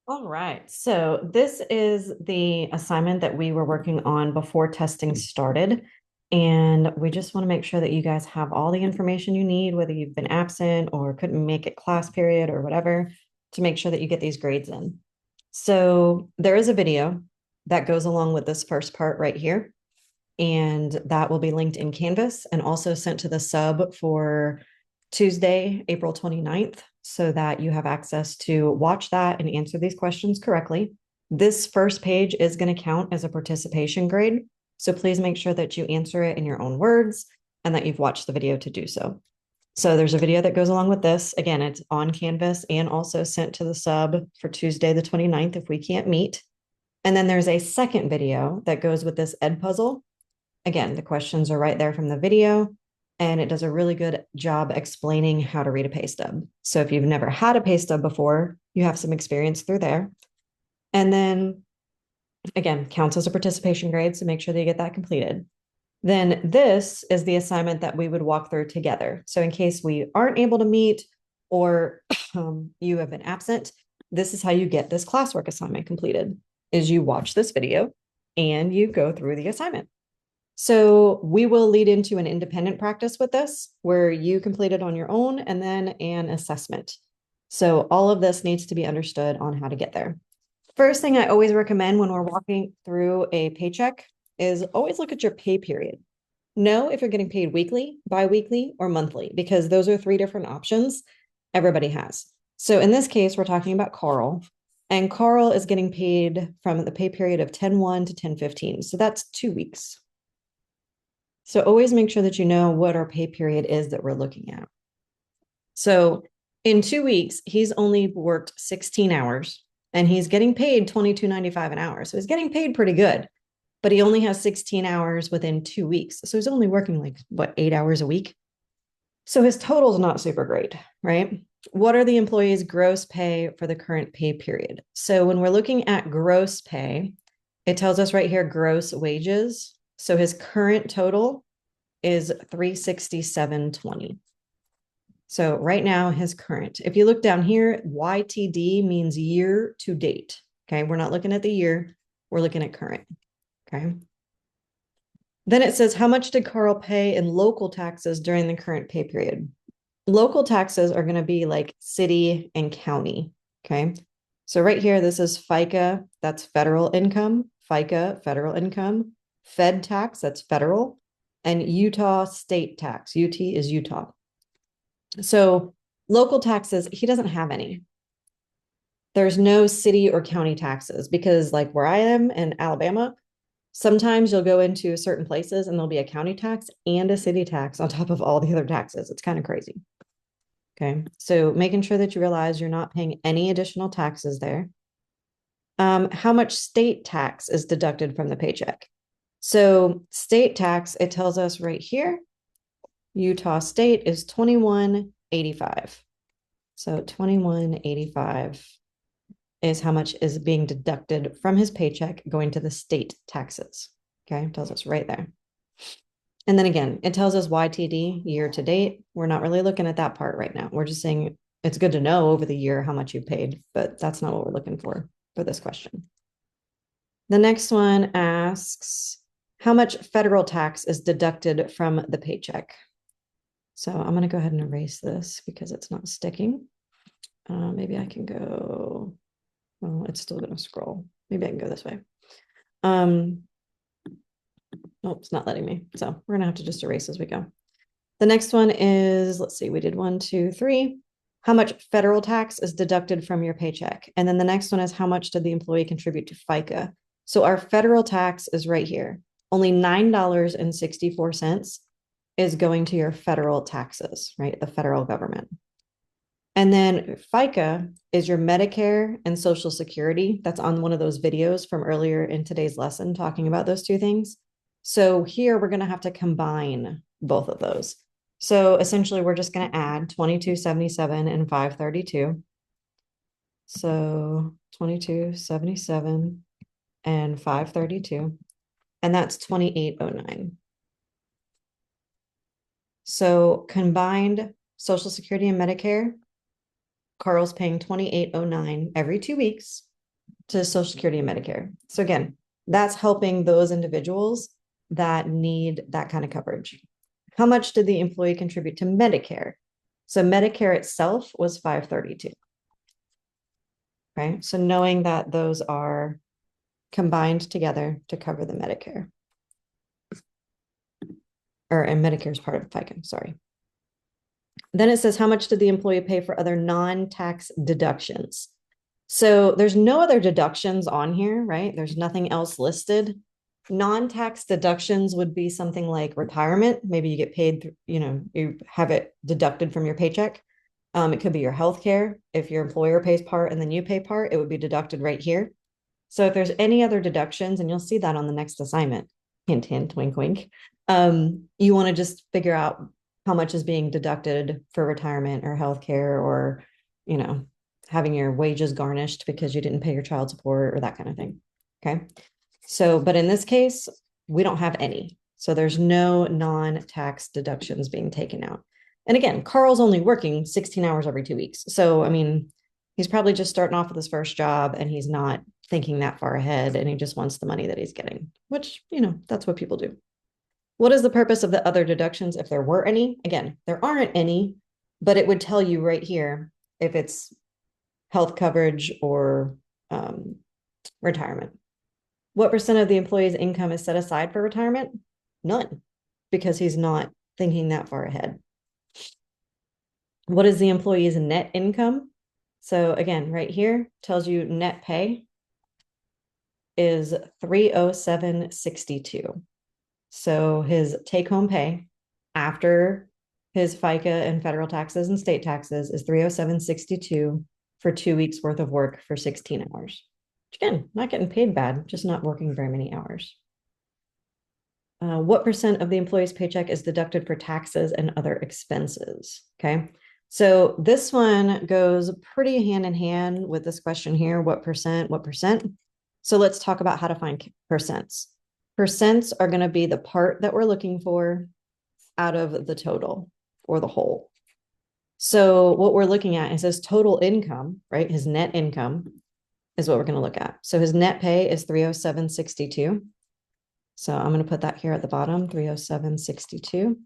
All right. So this is the assignment that we were working on before testing started. And we just want to make sure that you guys have all the information you need, whether you've been absent or couldn't make it class period or whatever, to make sure that you get these grades in. So there is a video that goes along with this first part right here. And that will be linked in Canvas and also sent to the sub for Tuesday, April 29th, so that you have access to watch that and answer these questions correctly. This first page is going to count as a participation grade. So please make sure that you answer it in your own words and that you've watched the video to do so. So there's a video that goes along with this. Again, it's on Canvas and also sent to the sub for Tuesday, the 29th, if we can't meet. And then there's a second video that goes with this Ed puzzle. Again, the questions are right there from the video, and it does a really good job explaining how to read a pay stub. So if you've never had a pay stub before, you have some experience through there. And then again, counts as a participation grade, so make sure that you get that completed. Then this is the assignment that we would walk through together. So in case we aren't able to meet or you have been absent, this is how you get this classwork assignment completed, is you watch this video and you go through the assignment. So we will lead into an independent practice with this, where you complete it on your own and then an assessment. So all of this needs to be understood on how to get there. First thing I always recommend when we're walking through a paycheck is always look at your pay period. Know if you're getting paid weekly, biweekly, or monthly, because those are three different options everybody has. So in this case, we're talking about Carl, and Carl is getting paid from the pay period of 10/1 to 10/15. So that's 2 weeks. So always make sure that you know what our pay period is that we're looking at. So in 2 weeks, he's only worked 16 hours and he's getting paid $22.95 an hour. So he's getting paid pretty good, but he only has 16 hours within 2 weeks. So he's only working like, what, 8 hours a week? So his total is not super great, right? What are the employee's gross pay for the current pay period? So when we're looking at gross pay, it tells us right here, gross wages. So his current total is $367.20. So right now, his current, if you look down here, YTD means year to date. Okay. We're not looking at the year. We're looking at current. Okay. Then it says, how much did Carl pay in local taxes during the current pay period? Local taxes are going to be like city and county. Okay. So right here, this is FICA, that's federal income, FICA, federal income, Fed tax, that's federal, and Utah state tax. UT is Utah. So local taxes, he doesn't have any. There's no city or county taxes because, like where I am in Alabama, sometimes you'll go into certain places and there'll be a county tax and a city tax on top of all the other taxes. It's kind of crazy. Okay. So making sure that you realize you're not paying any additional taxes there. How much state tax is deducted from the paycheck? So state tax, it tells us right here, Utah state is 21.85. So 21.85 is how much is being deducted from his paycheck going to the state taxes. Okay, it tells us right there. And then again, it tells us YTD, year to date. We're not really looking at that part right now. We're just saying it's good to know over the year how much you paid, but that's not what we're looking for this question. The next one asks, how much federal tax is deducted from the paycheck? So I'm going to go ahead and erase this because it's not sticking. Maybe I can go, well, it's still going to scroll. Maybe I can go this way. Nope, it's not letting me. So we're going to have to just erase as we go. The next one is, let's see, we did 1, 2, 3. How much federal tax is deducted from your paycheck? And then the next one is, how much did the employee contribute to FICA? So our federal tax is right here. Only $9.64 is going to your federal taxes, right? The federal government. And then FICA is your Medicare and Social Security. That's on one of those videos from earlier in today's lesson talking about those two things. So here we're going to have to combine both of those. So essentially we're just going to add 2277 and 532. So 2277 and 532, and that's 2809. So combined Social Security and Medicare, Carl's paying 2809 every 2 weeks. to Social Security and Medicare. So again, that's helping those individuals that need that kind of coverage. How much did the employee contribute to Medicare? So Medicare itself was 532. Right. So knowing that those are combined together to cover the Medicare. And Medicare is part of FICA, sorry. Then it says, how much did the employee pay for other non-tax deductions? So there's no other deductions on here, right? There's nothing else listed. Non-tax deductions would be something like retirement. Maybe you get paid, you have it deducted from your paycheck. It could be your health care. If your employer pays part and then you pay part, it would be deducted right here. So if there's any other deductions, and you'll see that on the next assignment, hint, hint, wink, wink, you want to just figure out how much is being deducted for retirement or healthcare, or, having your wages garnished because you didn't pay your child support or that kind of thing. Okay. So, but in this case, we don't have any. So there's no non-tax deductions being taken out. And again, Carl's only working 16 hours every 2 weeks. So, I mean, he's probably just starting off with his first job and he's not thinking that far ahead, and he just wants the money that he's getting, which, that's what people do. What is the purpose of the other deductions if there were any? Again, there aren't any, but it would tell you right here if it's health coverage or retirement. What percent of the employee's income is set aside for retirement? None, because he's not thinking that far ahead. What is the employee's net income? So again, right here tells you net pay is 307.62. So his take-home pay after his FICA and federal taxes and state taxes is 307.62 for 2 weeks worth of work for 16 hours. Again, not getting paid bad, just not working very many hours. What percent of the employee's paycheck is deducted for taxes and other expenses? Okay. So this one goes pretty hand in hand with this question here. What percent? So let's talk about how to find percents. Percents are going to be the part that we're looking for out of the total or the whole. So what we're looking at is his total income, right? His net income is what we're going to look at. So his net pay is 307.62. So I'm going to put that here at the bottom, 307.62.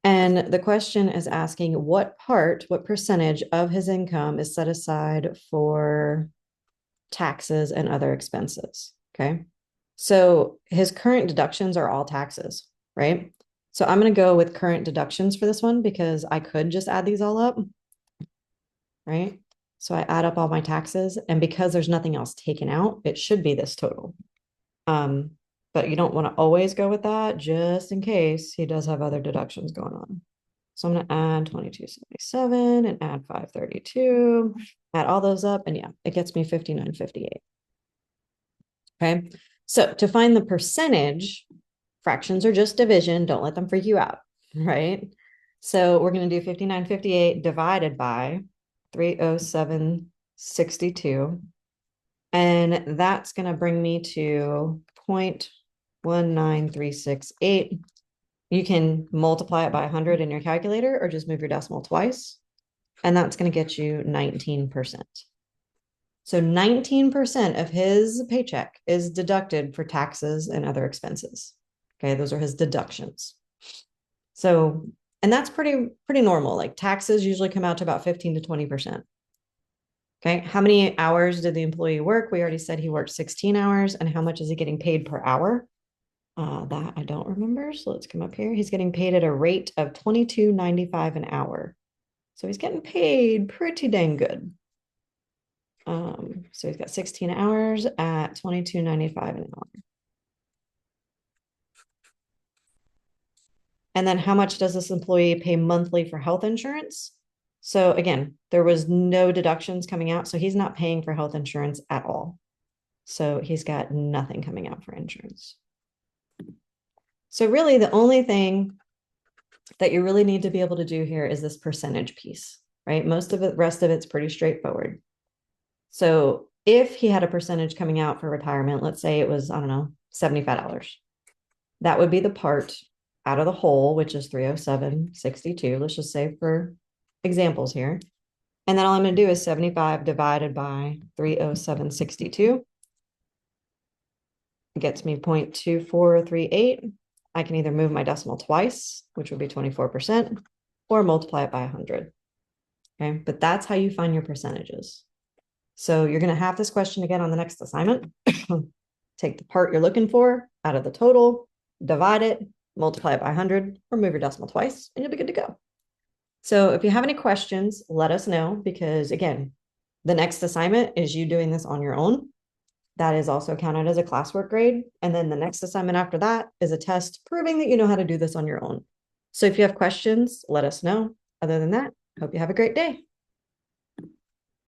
And the question is asking what percentage of his income is set aside for taxes and other expenses. Okay. So his current deductions are all taxes, right? So I'm going to go with current deductions for this one because I could just add these all up, right? So I add up all my taxes, and because there's nothing else taken out, it should be this total. But you don't want to always go with that just in case he does have other deductions going on. So I'm going to add 2277 and add 532, add all those up, and yeah, it gets me 59.58. Okay. So to find the percentage, fractions are just division. Don't let them freak you out, right? So we're going to do 59.58 divided by 307.62. And that's going to bring me to 0.19368. You can multiply it by 100 in your calculator or just move your decimal twice. And that's going to get you 19%. So 19% of his paycheck is deducted for taxes and other expenses. Okay, those are his deductions. So, and that's pretty normal. Like taxes usually come out to about 15 to 20%. Okay, how many hours did the employee work? We already said he worked 16 hours. And how much is he getting paid per hour? That I don't remember. So let's come up here. He's getting paid at a rate of $22.95 an hour. So he's getting paid pretty dang good. So he's got 16 hours at $22.95 an hour. And then how much does this employee pay monthly for health insurance? So again, there was no deductions coming out. So he's not paying for health insurance at all. So he's got nothing coming out for insurance. So really the only thing that you really need to be able to do here is this percentage piece, right? Most of it, rest of it's pretty straightforward. So if he had a percentage coming out for retirement, let's say it was, I don't know, $75, that would be the part out of the whole, which is 307.62. Let's just say for examples here. And then all I'm going to do is 75 divided by 307.62. It gets me 0.2438. I can either move my decimal twice, which would be 24%, or multiply it by 100. Okay, but that's how you find your percentages. So you're going to have this question again on the next assignment. Take the part you're looking for out of the total, divide it, multiply it by 100, or move your decimal twice, and you'll be good to go. So if you have any questions, let us know, because again, the next assignment is you doing this on your own. That is also counted as a classwork grade. And then the next assignment after that is a test proving that you know how to do this on your own. So if you have questions, let us know. Other than that, hope you have a great day.